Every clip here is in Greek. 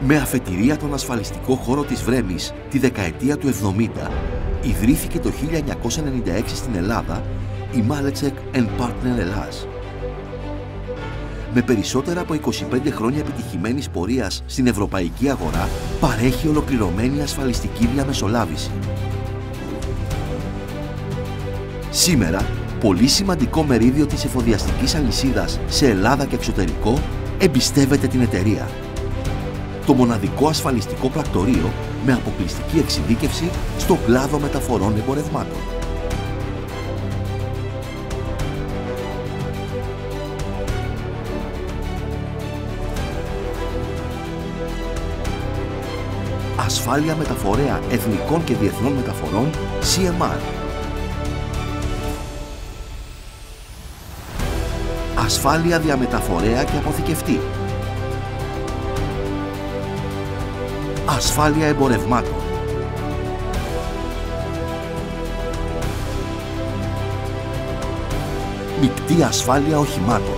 Με αφετηρία τον ασφαλιστικό χώρο της Βρέμης τη δεκαετία του 70, ιδρύθηκε το 1996 στην Ελλάδα η Malecek & Partner Ελλάς. Με περισσότερα από 25 χρόνια επιτυχημένης πορείας στην ευρωπαϊκή αγορά, παρέχει ολοκληρωμένη ασφαλιστική διαμεσολάβηση. Σήμερα, πολύ σημαντικό μερίδιο της εφοδιαστικής αλυσίδας σε Ελλάδα και εξωτερικό εμπιστεύεται την εταιρεία. Το μοναδικό ασφαλιστικό πρακτορείο με αποκλειστική εξειδίκευση στον κλάδο μεταφορών εμπορευμάτων. Ασφάλεια μεταφορέα εθνικών και διεθνών μεταφορών CMR. Ασφάλεια διαμεταφορέα και αποθηκευτή. Ασφάλεια εμπορευμάτων. Μεικτή ασφάλεια οχημάτων.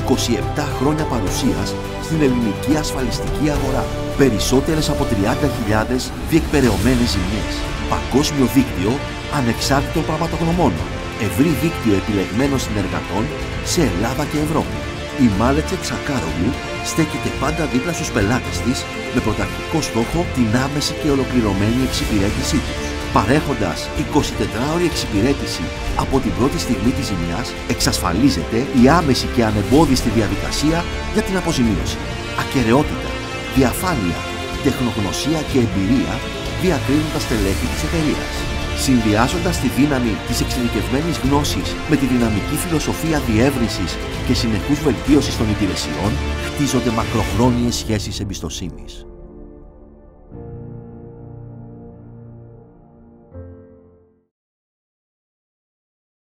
...27 χρόνια παρουσίας στην ελληνική ασφαλιστική αγορά. Περισσότερες από 30.000 διεκπεραιωμένες ζημιές. Παγκόσμιο δίκτυο ανεξάρτητων πραγματογνωμόνων. Ευρύ δίκτυο επιλεγμένων συνεργατών σε Ελλάδα και Ευρώπη. Η Malecek Sakaroglu στέκεται πάντα δίπλα στους πελάτες της με πρωταρχικό στόχο την άμεση και ολοκληρωμένη εξυπηρέτησή τους. Παρέχοντας 24ωρη εξυπηρέτηση από την πρώτη στιγμή της ζημιάς, εξασφαλίζεται η άμεση και ανεμπόδιστη διαδικασία για την αποζημίωση. Ακεραιότητα, διαφάνεια, τεχνογνωσία και εμπειρία διακρίνουν τα στελέχη της εταιρείας. Συνδυάζοντας τη δύναμη της εξειδικευμένης γνώσης με τη δυναμική φιλοσοφία διεύρυνσης και συνεχούς βελτίωσης των υπηρεσιών, χτίζονται μακροχρόνιες σχέσεις εμπιστοσύνης.